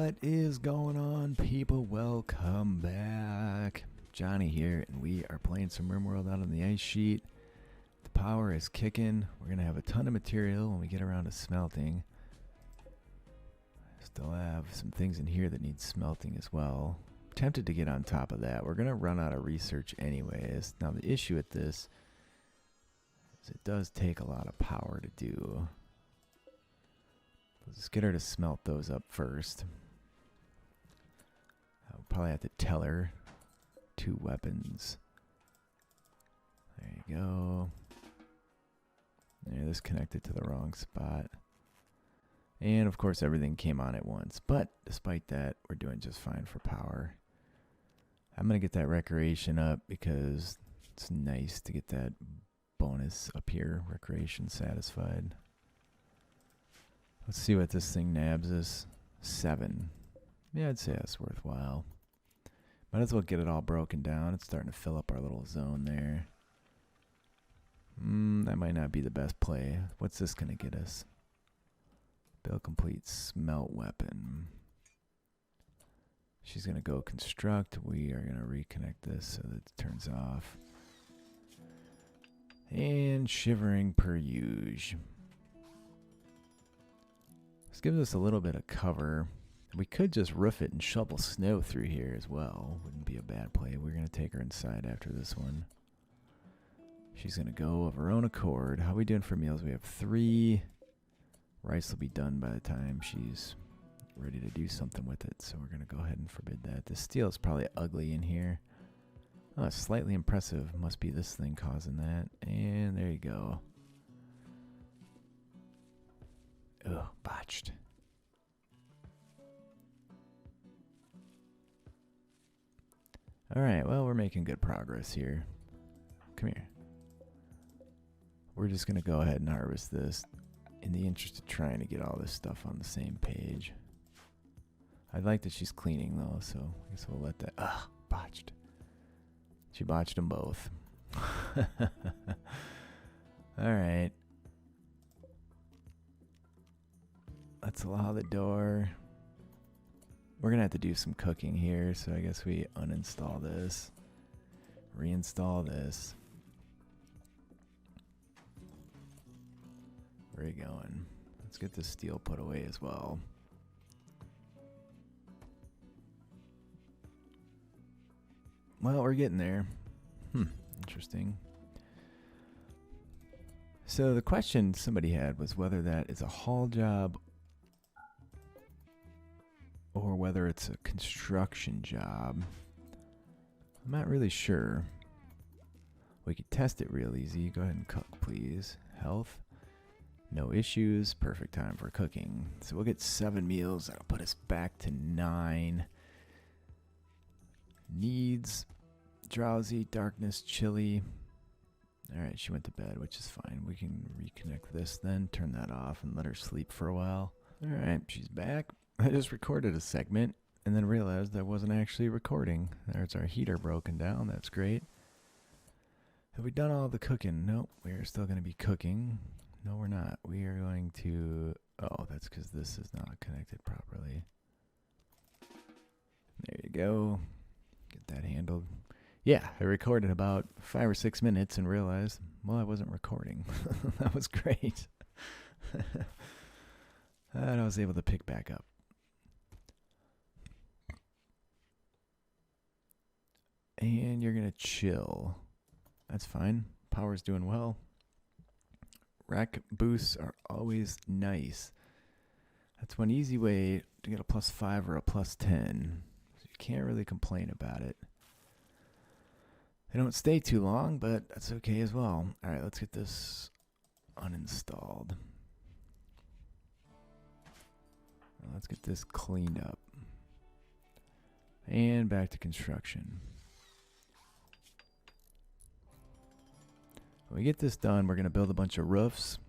What is going on, people? Welcome back. Johnny here, and we are playing some RimWorld out on the ice sheet. The power is kicking. We're going to have a ton of material when we get around to smelting. Still have some things in here that need smelting as well. Tempted to get on top of that. We're going to run out of research anyways. Now, the issue with this is it does take a lot of power to do. Let's get her to smelt those up first. I'll probably have to tell her 2 weapons. There you go. Yeah, this connected to the wrong spot. And of course everything came on at once. But despite that, we're doing just fine for power. I'm going to get that recreation up because it's nice to get that bonus up here. Recreation satisfied. Let's see what this thing nabs us. 7. Yeah, I'd say that's worthwhile. Might as well get it all broken down. It's starting to fill up our little zone there. That might not be the best play. What's this going to get us? Build complete smelt weapon. She's going to go construct. We are going to reconnect this so that it turns off. And shivering per usual. This gives us a little bit of cover. We could just roof it and shovel snow through here as well. Wouldn't be a bad play. We're going to take her inside after this one. She's going to go of her own accord. How are we doing for meals? We have 3. Rice will be done by the time she's ready to do something with it. So we're going to go ahead and forbid that. The steel is probably ugly in here. Oh, it's slightly impressive. Must be this thing causing that. And there you go. Ugh, botched. Alright, well, we're making good progress here. Come here. We're just going to go ahead and harvest this in the interest of trying to get all this stuff on the same page. I like that she's cleaning, though, so I guess we'll let that... Ugh, botched. She botched them both. Alright. Let's allow the door. We're going to have to do some cooking here, so I guess we uninstall this. Reinstall this. Where are you going? Let's get this steel put away as well. Well, we're getting there. Interesting. So the question somebody had was whether that is a haul job or whether it's a construction job. I'm not really sure. We could test it real easy. Go ahead and cook, please. Health. No issues. Perfect time for cooking. So we'll get 7 meals. That'll put us back to 9. Needs. Drowsy, darkness, chilly. Alright, she went to bed, which is fine. We can reconnect this then. Turn that off and let her sleep for a while. Alright, she's back. I just recorded a segment and then realized I wasn't actually recording. There's our heater broken down. That's great. Have we done all the cooking? Nope. We are still going to be cooking. No, we're not. We are going to... Oh, that's because this is not connected properly. There you go. Get that handled. Yeah, I recorded about 5 or 6 minutes and realized, well, I wasn't recording. That was great. And I was able to pick back up. And you're going to chill. That's fine. Power's doing well. Rack boosts are always nice. That's one easy way to get a +5 or a +10. So you can't really complain about it. They don't stay too long, but that's okay as well. Alright, let's get this uninstalled. Let's get this cleaned up. And back to construction. When we get this done, we're going to build a bunch of roofs.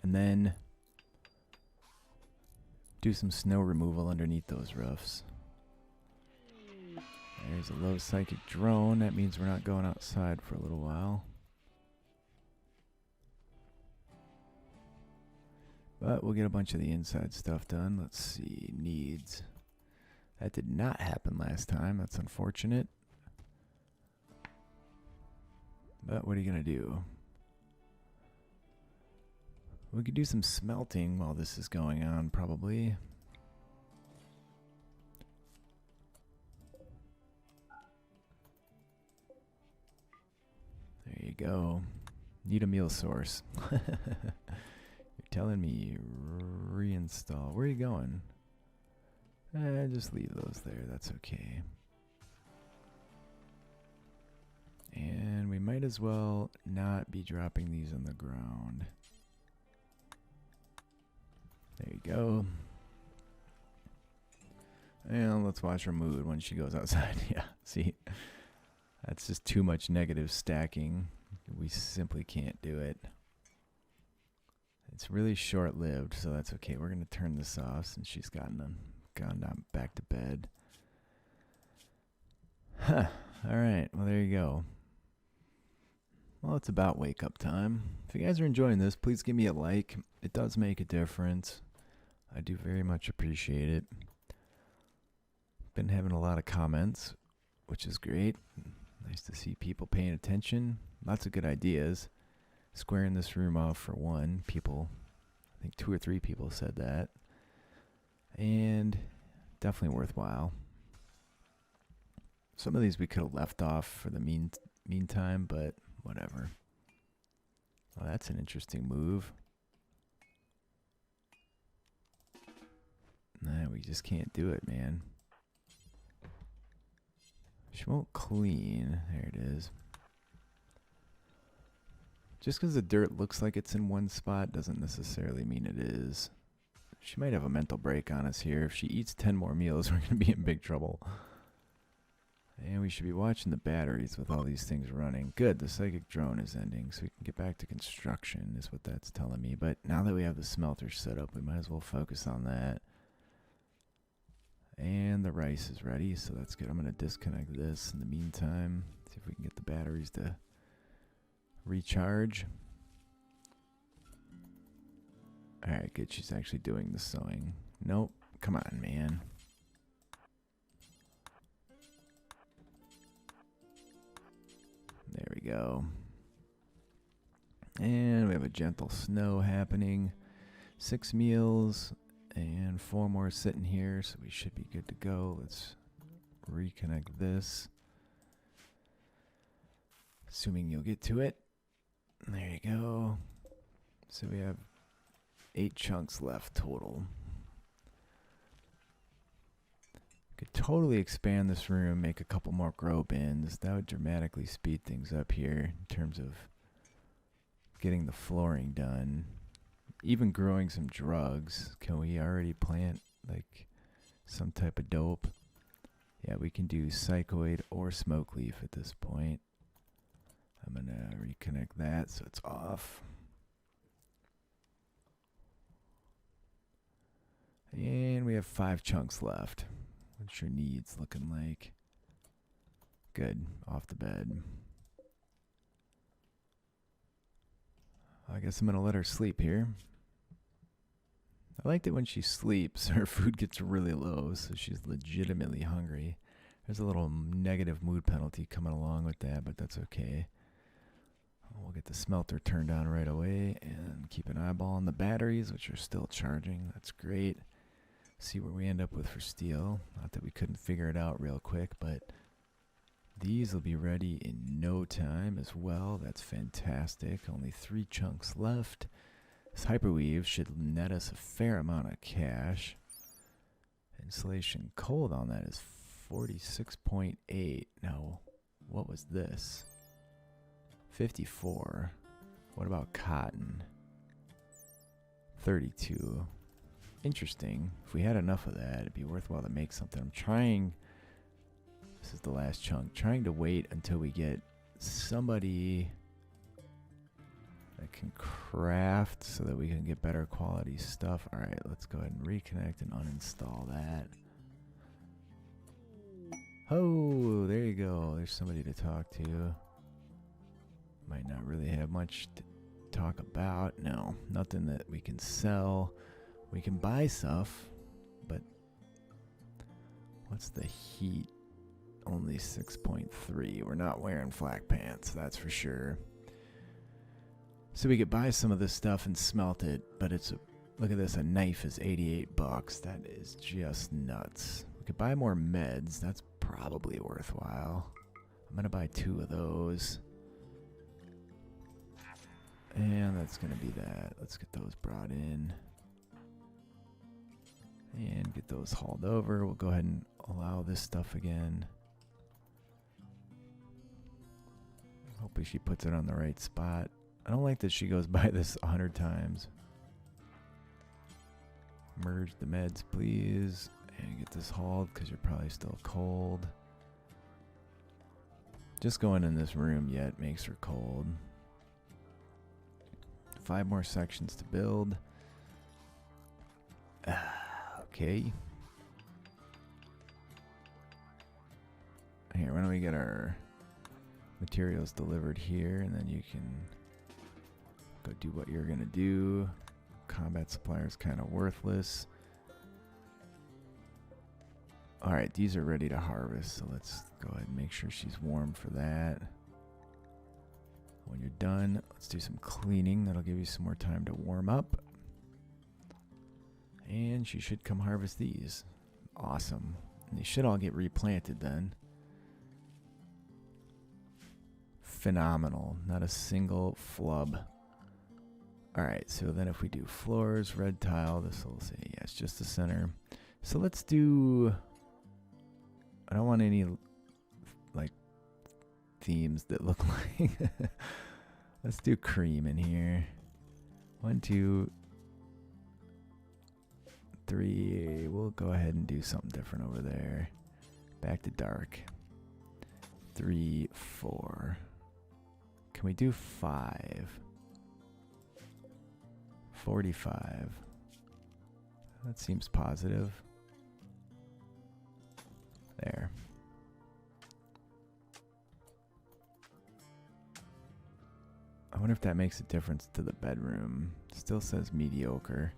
And then do some snow removal underneath those roofs. There's a low psychic drone. That means we're not going outside for a little while. But we'll get a bunch of the inside stuff done. Let's see, needs. That did not happen last time. That's unfortunate. But what are you going to do? We could do some smelting while this is going on, probably. There you go. Need a meal source. You're telling me reinstall. Where are you going? Just leave those there. That's okay. And we might as well not be dropping these on the ground. There you go. And let's watch her mood when she goes outside. Yeah, see? That's just too much negative stacking. We simply can't do it. It's really short-lived, so that's okay. We're going to turn this off since she's gone down back to bed. Huh. All right. Well, there you go. Well, it's about wake-up time. If you guys are enjoying this, please give me a like. It does make a difference. I do very much appreciate it. Been having a lot of comments, which is great. Nice to see people paying attention. Lots of good ideas. Squaring this room off for one. People, I think 2 or 3 people said that. And definitely worthwhile. Some of these we could have left off for the meantime, but whatever. Well, that's an interesting move. Nah, we just can't do it, man. She won't clean. There it is. Just because the dirt looks like it's in one spot doesn't necessarily mean it is. She might have a mental break on us here. If she eats 10 more meals, we're going to be in big trouble. And we should be watching the batteries with all these things running. Good, the psychic drone is ending, so we can get back to construction, is what that's telling me. But now that we have the smelter set up, we might as well focus on that. And the rice is ready, so that's good. I'm going to disconnect this in the meantime. See if we can get the batteries to recharge. Alright, good. She's actually doing the sewing. Nope. Come on, man. There we go. And we have a gentle snow happening. 6 meals and 4 more sitting here, so we should be good to go. Let's reconnect this. Assuming you'll get to it. There you go. So we have 8 chunks left total. Could totally expand this room, make a couple more grow bins. That would dramatically speed things up here in terms of getting the flooring done. Even growing some drugs. Can we already plant like some type of dope? Yeah, we can do psychoid or smoke leaf at this point. I'm going to reconnect that so it's off. And we have 5 chunks left. What's your needs looking like? Good. Off the bed. I guess I'm going to let her sleep here. I like that when she sleeps, her food gets really low, so she's legitimately hungry. There's a little negative mood penalty coming along with that, but that's okay. We'll get the smelter turned on right away and keep an eyeball on the batteries, which are still charging. That's great. See where we end up with for steel. Not that we couldn't figure it out real quick, but these will be ready in no time as well. That's fantastic. Only 3 chunks left. This hyperweave should net us a fair amount of cash. Insulation cold on that is 46.8. Now, what was this? 54. What about cotton? 32. Interesting. If we had enough of that, it'd be worthwhile to make something. I'm trying, this is the last chunk, trying to wait until we get somebody that can craft so that we can get better quality stuff. All right, let's go ahead and reconnect and uninstall that. Oh, there you go. There's somebody to talk to. Might not really have much talk about? No, nothing that we can sell. We can buy stuff, but what's the heat? Only 6.3. We're not wearing flak pants, that's for sure. So we could buy some of this stuff and smelt it, but it's look at this, a knife is $88. That is just nuts. We could buy more meds. That's probably worthwhile. I'm gonna buy 2 of those. And that's gonna be that. Let's get those brought in. And get those hauled over. We'll go ahead and allow this stuff again. Hopefully she puts it on the right spot. I don't like that she goes by this 100 times. Merge the meds, please. And get this hauled because you're probably still cold. Just going in this room yet makes her cold. 5 more sections to build. Okay. Here, why don't we get our materials delivered here, and then you can go do what you're gonna do. Combat supplier is kind of worthless. Alright, these are ready to harvest, so let's go ahead and make sure she's warm for that. When you're done, let's do some cleaning. That'll give you some more time to warm up. And she should come harvest these. Awesome. And they should all get replanted then. Phenomenal. Not a single flub. Alright, so then if we do floors, red tile, this will say, yes, just the center. So let's do... I don't want any, like, themes that look like... Let's do cream in here. 1, 2, 3. We'll go ahead and do something different over there. Back to dark. 3, 4. Can we do 5? 45. That seems positive. There. I wonder if that makes a difference to the bedroom. Still says mediocre.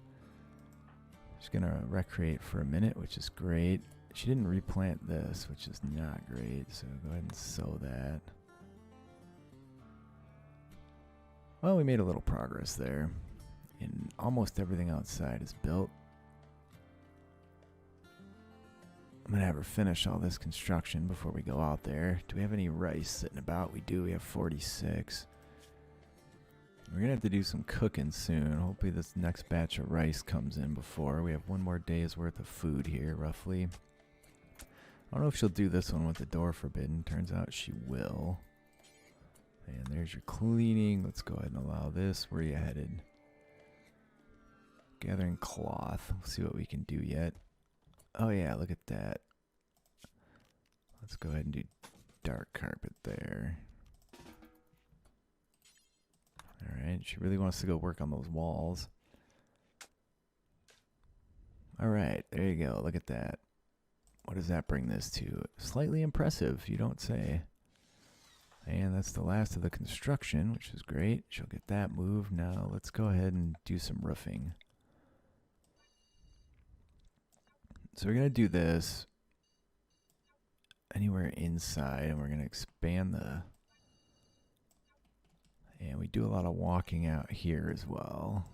Just gonna recreate for a minute, which is great. She didn't replant this, which is not great, so go ahead and sow that. Well, we made a little progress there. And almost everything outside is built. I'm gonna have her finish all this construction before we go out there. Do we have any rice sitting about? We do. We have 46. We're gonna have to do some cooking soon. Hopefully this next batch of rice comes in before. We have 1 more day's worth of food here, roughly. I don't know if she'll do this one with the door forbidden. Turns out she will. And there's your cleaning. Let's go ahead and allow this. Where are you headed? Gathering cloth. We'll see what we can do yet. Oh yeah, look at that. Let's go ahead and do dark carpet there. Alright, she really wants to go work on those walls. Alright, there you go. Look at that. What does that bring this to? Slightly impressive, you don't say. And that's the last of the construction, which is great. She'll get that moved. Now let's go ahead and do some roofing. So we're going to do this anywhere inside, and we're going to expand the... And we do a lot of walking out here as well.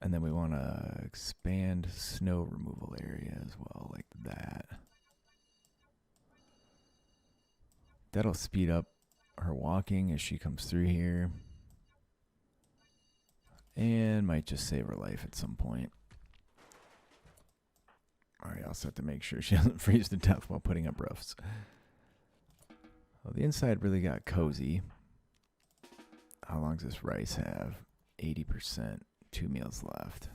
And then we want to expand snow removal area as well, like that. That'll speed up her walking as she comes through here. And might just save her life at some point. Alright, I also have to make sure she doesn't freeze to death while putting up roofs. Well, the inside really got cozy. How long does this rice have? 80%. 2 meals left.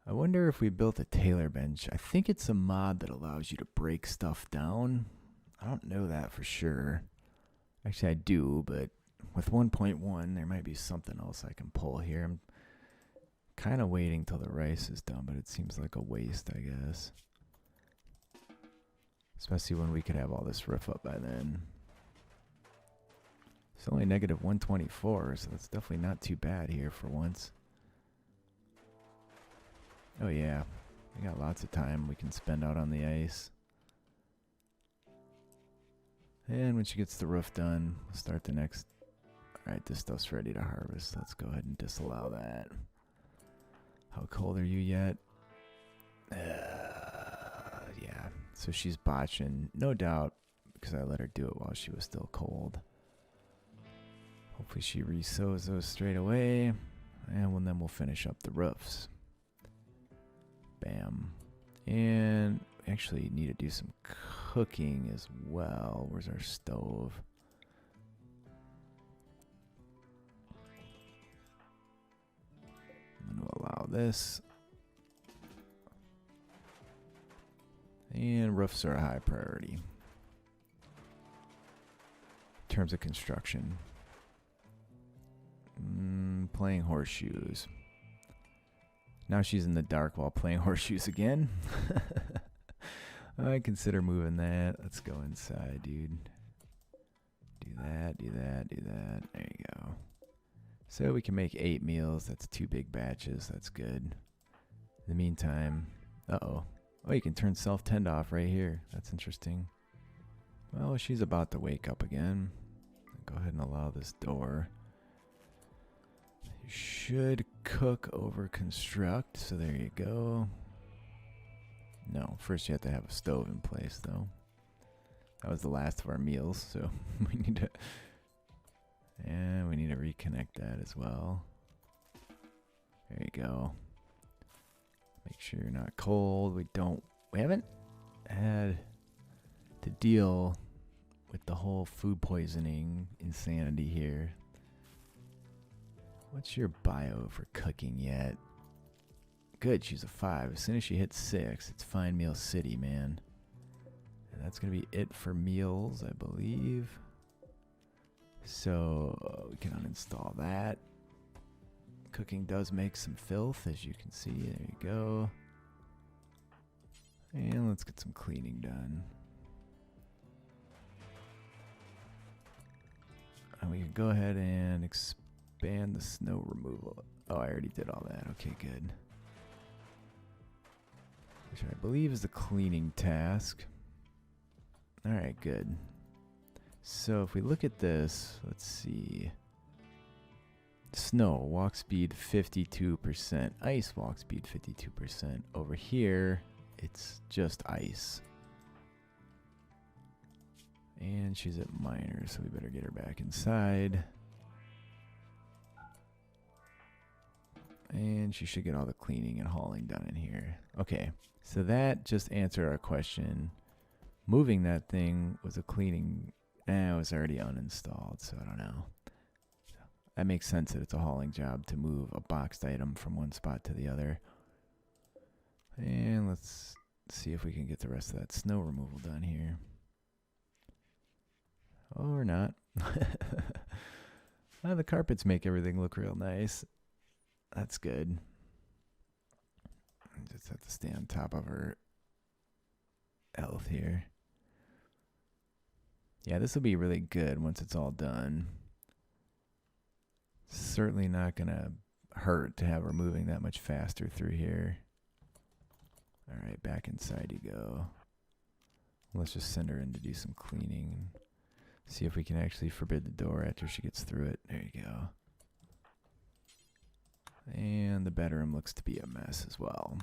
I wonder if we built a tailor bench. I think it's a mod that allows you to break stuff down. I don't know that for sure. Actually, I do, but with 1.1, there might be something else I can pull here. I'm kind of waiting till the rice is done, but it seems like a waste, I guess. Especially when we could have all this roof up by then. It's only negative 124, so that's definitely not too bad here for once. Oh yeah, we got lots of time we can spend out on the ice. And when she gets the roof done, we'll start the next. Alright, this stuff's ready to harvest. Let's go ahead and disallow that. How cold are you yet? Yeah, so she's botching, no doubt, because I let her do it while she was still cold. Hopefully she re-sews those straight away, and then we'll finish up the roofs. Bam. And we actually need to do some cooking as well. Where's our stove? I'm going to allow this. And roofs are a high priority in terms of construction. Playing horseshoes. Now she's in the dark while playing horseshoes again. I consider moving that. Let's go inside, dude. Do that, do that, do that. There you go. So we can make 8 meals. That's 2 big batches. That's good. In the meantime, oh, you can turn self-tend off right here. That's interesting. Well, she's about to wake up again. Go ahead and allow this door. You should cook over construct, so there you go. No, first you have to have a stove in place, though. That was the last of our meals, so we need to... And we need to reconnect that as well. There you go. Make sure you're not cold. We haven't had to deal with the whole food poisoning insanity here. What's your bio for cooking yet? Good, she's a 5. As soon as she hits 6, it's Fine Meal City, man. And that's going to be it for meals, I believe. So we can uninstall that. Cooking does make some filth, as you can see. There you go. And let's get some cleaning done. And we can go ahead and expand the snow removal. Oh, I already did all that. Okay, good. Which I believe is the cleaning task. Alright, good. So if we look at this, let's see. Snow, walk speed 52%. Ice, walk speed 52%. Over here, it's just ice. And she's at minor, so we better get her back inside. And she should get all the cleaning and hauling done in here. Okay, so that just answered our question. Moving that thing was a cleaning... it was already uninstalled, so I don't know. That makes sense that it's a hauling job to move a boxed item from one spot to the other. And let's see if we can get the rest of that snow removal done here. Or not. Well, the carpets make everything look real nice. That's good. Just have to stay on top of her health here. Yeah, this will be really good once it's all done. Certainly not going to hurt to have her moving that much faster through here. Alright, back inside you go. Let's just send her in to do some cleaning. See if we can actually forbid the door after she gets through it. There you go. And the bedroom looks to be a mess as well.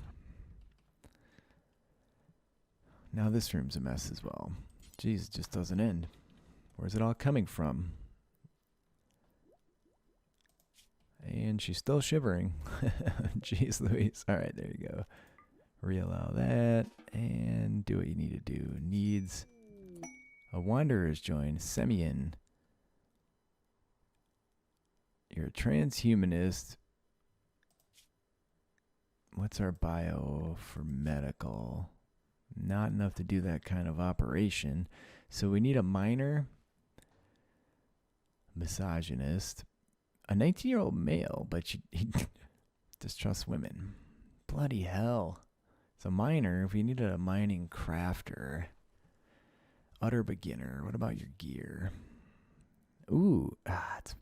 Now this room's a mess as well. Jeez, it just doesn't end. Where's it all coming from? And she's still shivering. Jeez Louise. Alright, there you go. Reallow that. And do what you need to do. Needs a wanderer's join. Semyon. You're a transhumanist. What's our bio for medical? Not enough to do that kind of operation. So we need a minor misogynist. A 19-year-old male, but he distrusts women. Bloody hell. It's a miner. If we needed a mining crafter. Utter beginner. What about your gear? Ooh, it's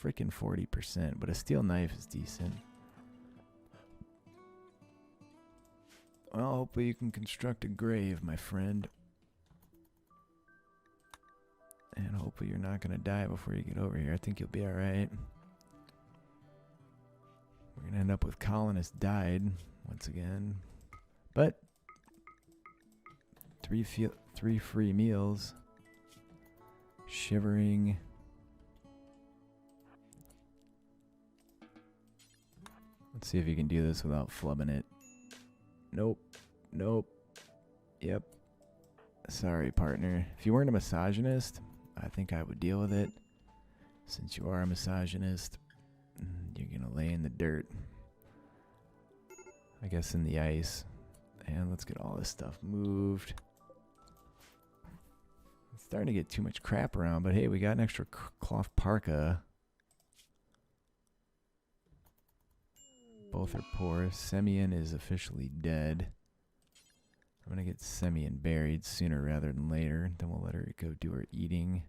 freaking 40%, but a steel knife is decent. Well, hopefully you can construct a grave, my friend. And hopefully you're not going to die before you get over here. I think you'll be alright. We're going to end up with colonists died once again. But 3 free meals. Shivering. Let's see if you can do this without flubbing it. Nope. Nope. Yep. Sorry, partner. If you weren't a misogynist, I think I would deal with it. Since you are a misogynist, you're going to lay in the dirt. I guess in the ice. And let's get all this stuff moved. It's starting to get too much crap around, but hey, we got an extra cloth parka. Both are poor. Semyon is officially dead. I'm going to get Semyon buried sooner rather than later. Then we'll let her go do her eating.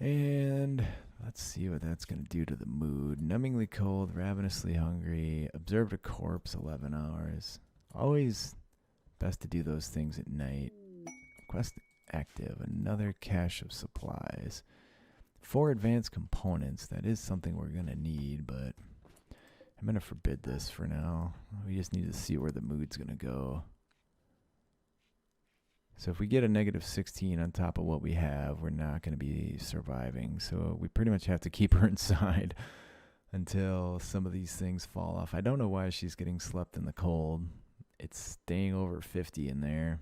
And let's see what that's going to do to the mood. Numbingly cold, ravenously hungry. Observed a corpse 11 hours. Always best to do those things at night. Quest active. Another cache of supplies. 4 advanced components. That is something we're going to need, but I'm going to forbid this for now. We just need to see where the mood's going to go. So if we get a -16 on top of what we have, we're not going to be surviving. So we pretty much have to keep her inside until some of these things fall off. I don't know why she's getting slept in the cold. It's staying over 50 in there.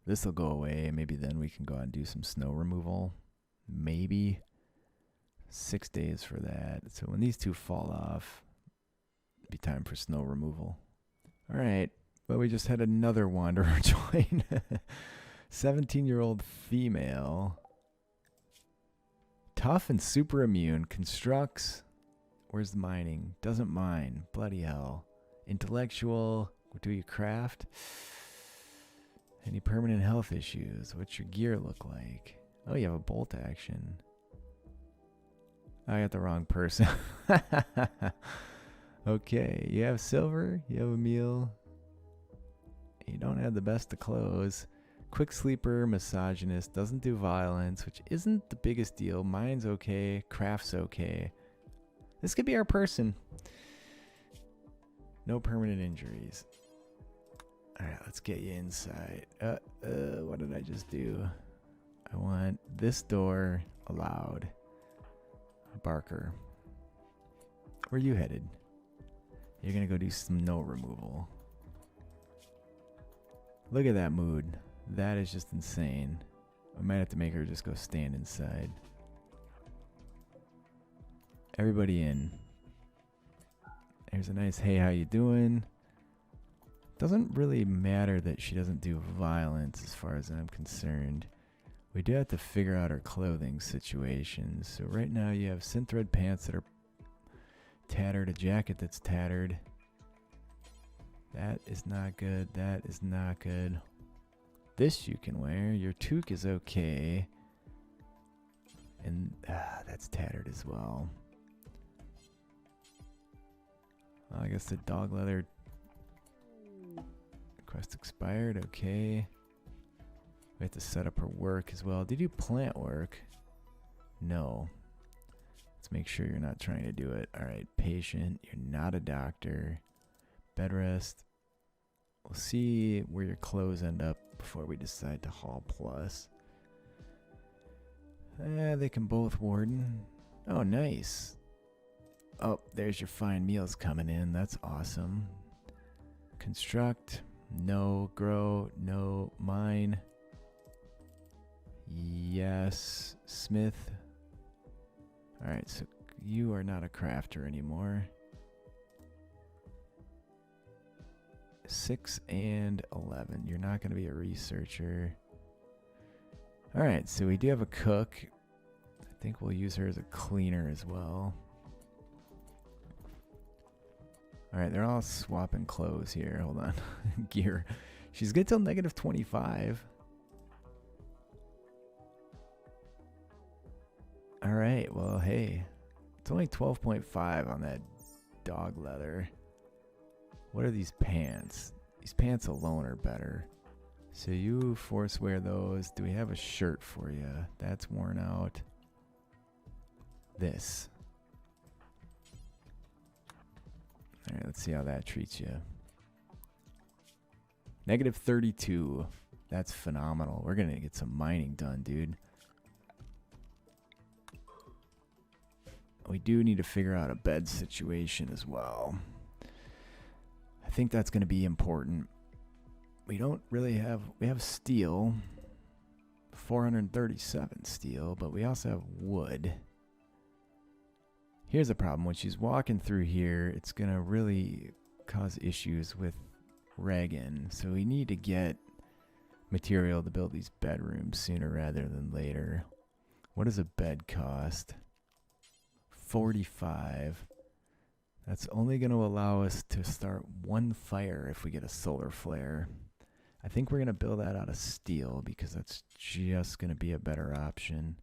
This will go away. Maybe then we can go out and do some snow removal. Maybe 6 days for that. So when these two fall off, it'll be time for snow removal. All right. Well, we just had another wanderer join. 17-year-old female. Tough and super immune. Constructs. Where's the mining? Doesn't mine. Bloody hell. Intellectual. Do you craft? Any permanent health issues? What's your gear look like? Oh, you have a bolt action. I got the wrong person. Okay, you have silver, you have a meal. You don't have the best of clothes. Quick sleeper, misogynist, doesn't do violence, which isn't the biggest deal. Mine's okay, craft's okay. This could be our person. No permanent injuries. Alright, let's get you inside. What did I just do? I want this door allowed. Barker. Where are you headed? You're gonna go do snow removal. Look at that mood. That is just insane. I might have to make her just go stand inside. Everybody in. There's a nice, hey, how you doing? Doesn't really matter that she doesn't do violence as far as I'm concerned. We do have to figure out our clothing situation. So right now you have synthread pants that are tattered, a jacket that's tattered. That is not good. That is not good. This you can wear. Your toque is okay. And that's tattered as well. I guess the dog leather request expired. Okay. We have to set up her work as well. Did you plant work? No. Let's make sure you're not trying to do it. All right, patient. You're not a doctor. Bed rest. We'll see where your clothes end up before we decide to haul plus. They can both warden. Oh, nice. Oh, there's your fine meals coming in. That's awesome. Construct. No. Grow. No. Mine. Yes. Smith. Alright, so you are not a crafter anymore. 6 and 11. You're not going to be a researcher. Alright, so we do have a cook. I think we'll use her as a cleaner as well. Alright, they're all swapping clothes here. Hold on. Gear. She's good till negative 25. All right. Well, hey, it's only 12.5 on that dog leather. What are these pants? These pants alone are better. So you force wear those. Do we have a shirt for you? That's worn out. This. All right, let's see how that treats you. Negative 32. That's phenomenal. We're going to get some mining done, dude. We do need to figure out a bed situation as well. I think that's going to be important. We don't really have... We have steel. 437 steel, but we also have wood. Here's the problem. When she's walking through here, it's going to really cause issues with Raegan. So we need to get material to build these bedrooms sooner rather than later. What does a bed cost? 45. That's only going to allow us to start one fire if we get a solar flare. I think we're going to build that out of steel because that's just going to be a better option.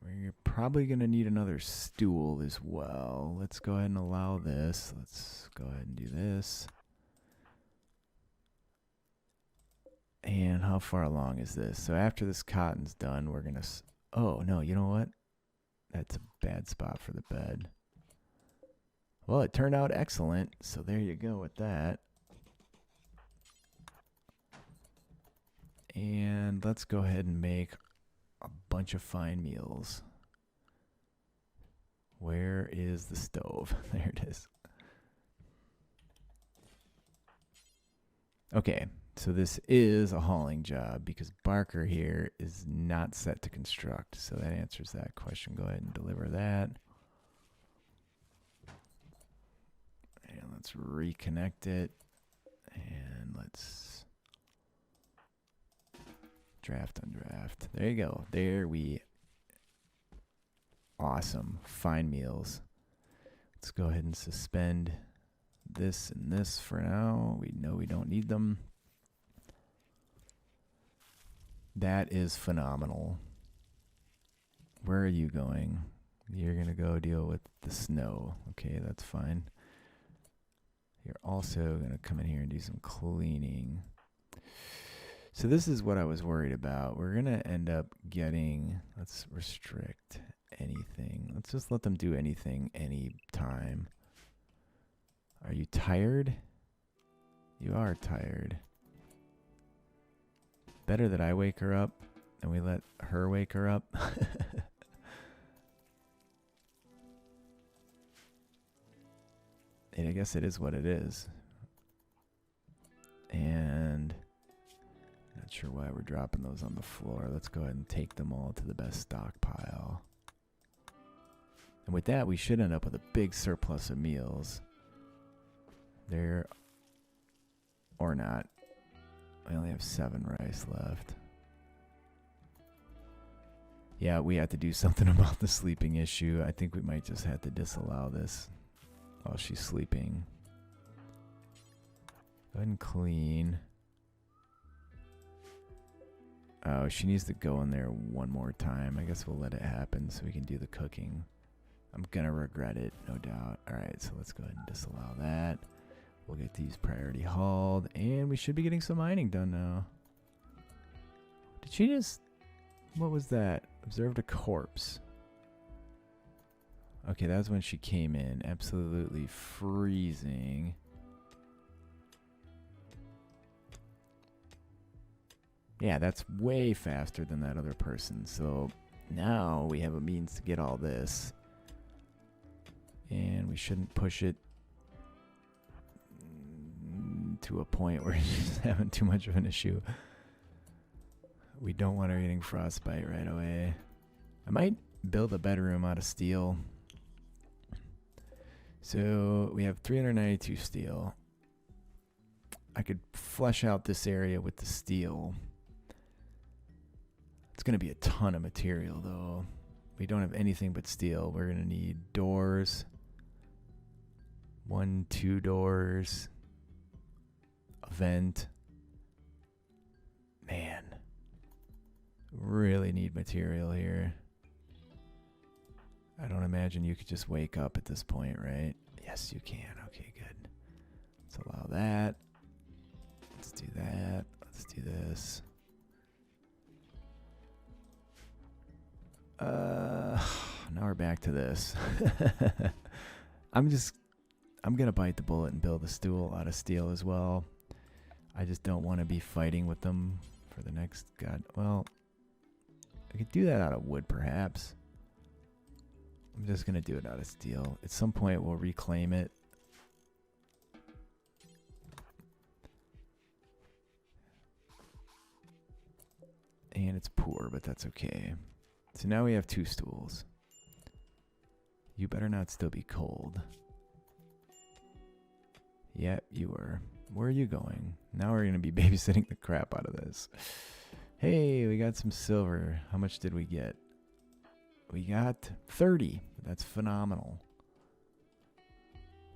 We're probably going to need another stool as well. Let's go ahead and allow this. Let's go ahead and do this. And how far along is this? So after this cotton's done, we're going to... Oh, no, you know what? That's a bad spot for the bed. Well, it turned out excellent. So there you go with that. And let's go ahead and make a bunch of fine meals. Where is the stove? There it is. Okay, so this is a hauling job because Barker here is not set to construct. So that answers that question. Go ahead and deliver that. And let's reconnect it. And let's draft on draft. There you go. There we... Awesome. Fine meals. Let's go ahead and suspend this and this for now. We know we don't need them. That is phenomenal. Where are you going? You're going to go deal with the snow. Okay, that's fine. You're also going to come in here and do some cleaning. So this is what I was worried about. We're going to end up getting... Let's restrict anything. Let's just let them do anything anytime. Are you tired? You are tired. Better that I wake her up and we let her wake her up. And I guess it is what it is. And not sure why we're dropping those on the floor. Let's go ahead and take them all to the best stockpile. And with that, we should end up with a big surplus of meals. There, or not. I only have 7 rice left. Yeah, we have to do something about the sleeping issue. I think we might just have to disallow this while she's sleeping. Go ahead and clean. Oh, she needs to go in there one more time. I guess we'll let it happen so we can do the cooking. I'm going to regret it, no doubt. All right, so let's go ahead and disallow that. We'll get these priority hauled, and we should be getting some mining done now. Did she just... What was that? Observed a corpse. Okay, that was when she came in. Absolutely freezing. Yeah, that's way faster than that other person. So now we have a means to get all this. And we shouldn't push it to a point where she's having too much of an issue. We don't want her getting frostbite right away. I might build a bedroom out of steel. So we have 392 steel. I could flesh out this area with the steel. It's going to be a ton of material though. We don't have anything but steel. We're going to need doors. 1, 2 doors. vent. Man. Really need material here. I don't imagine you could just wake up at this point, right? Yes, you can. Okay, good. Let's allow that. Let's do that. Let's do this. Now we're back to this. I'm gonna bite the bullet and build a stool out of steel as well. I just don't want to be fighting with them for the next well, I could do that out of wood perhaps. I'm just gonna do it out of steel. At some point we'll reclaim it. And it's poor, but that's okay. So now we have 2 stools. You better not still be cold. Yep, you were. Where are you going? Now we're going to be babysitting the crap out of this. Hey, we got some silver. How much did we get? We got 30. That's phenomenal.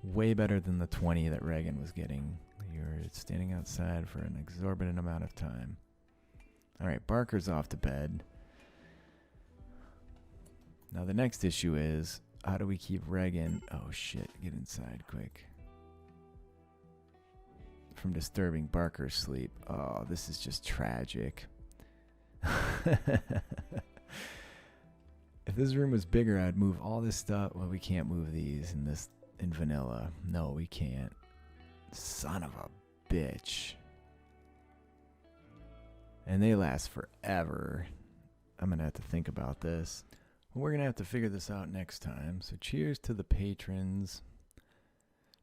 Way better than the 20 that Raegan was getting. You're standing outside for an exorbitant amount of time. Alright, Barker's off to bed. Now the next issue is, how do we keep Raegan... Oh shit, get inside quick. From disturbing Barker's sleep. Oh, this is just tragic. If this room was bigger, I'd move all this stuff. Well, we can't move these in vanilla. No, we can't. Son of a bitch. And they last forever. I'm going to have to think about this. We're going to have to figure this out next time. So cheers to the patrons.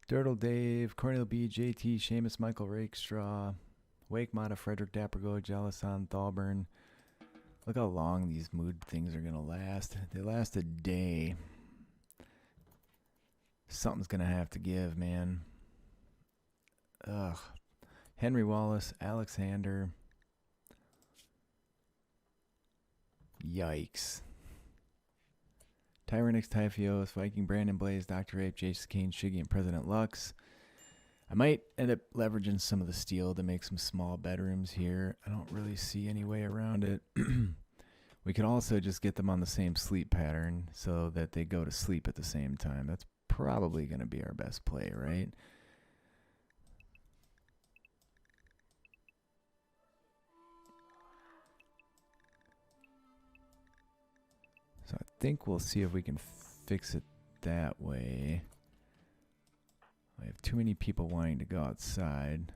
Dirtle Dave, Cornel B, JT, Seamus, Michael Rakestraw, Wake Mata, Frederick Dappergo, Jalasan, Thalburn. Look how long these mood things are going to last. They last a day. Something's going to have to give, man. Ugh. Henry Wallace, Alexander. Yikes. Tyrannix, Typhios, Viking, Brandon Blaze, Dr. Ape, Jason Kane, Shiggy, and President Lux. I might end up leveraging some of the steel to make some small bedrooms here. I don't really see any way around it. We could also just get them on the same sleep pattern so that they go to sleep at the same time. That's probably going to be our best play, right? So I think we'll see if we can fix it that way. I have too many people wanting to go outside.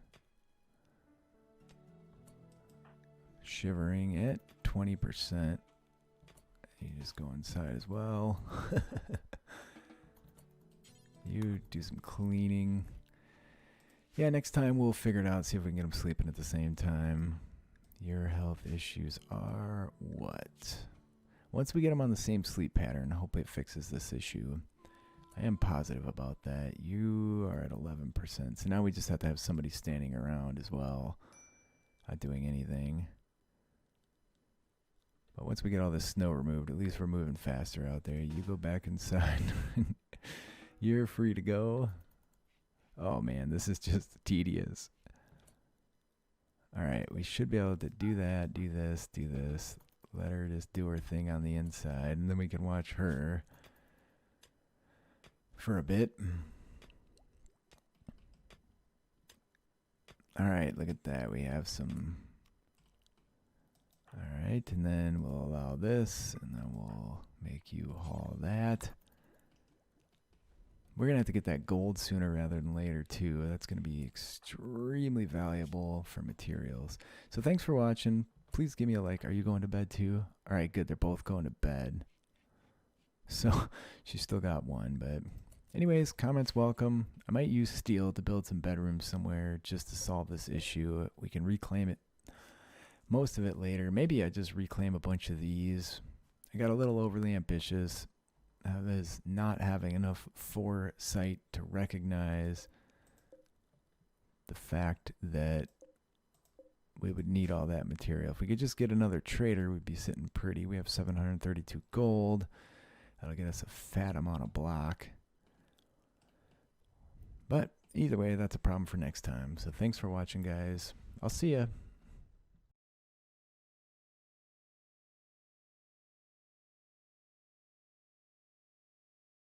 Shivering at 20%. You just go inside as well. You do some cleaning. Yeah, next time we'll figure it out, see if we can get them sleeping at the same time. Your health issues are what? Once we get them on the same sleep pattern, hopefully it fixes this issue. I am positive about that. You are at 11%. So now we just have to have somebody standing around as well. Not doing anything. But once we get all this snow removed, at least we're moving faster out there. You go back inside. You're free to go. Oh man, this is just tedious. Alright, we should be able to do that, do this, do this. Let her just do her thing on the inside, and then we can watch her for a bit. Alright, look at that. We have some... Alright, and then we'll allow this, and then we'll make you haul that. We're going to have to get that gold sooner rather than later, too. That's going to be extremely valuable for materials. So thanks for watching. Please give me a like. Are you going to bed, too? All right, good. They're both going to bed. So she's still got one, but... Anyways, comments welcome. I might use steel to build some bedrooms somewhere just to solve this issue. We can reclaim it, most of it later. Maybe I just reclaim a bunch of these. I got a little overly ambitious. I was not having enough foresight to recognize the fact that we would need all that material. If we could just get another trader, we'd be sitting pretty. We have 732 gold. That'll get us a fat amount of block. But either way, that's a problem for next time. So thanks for watching, guys. I'll see ya.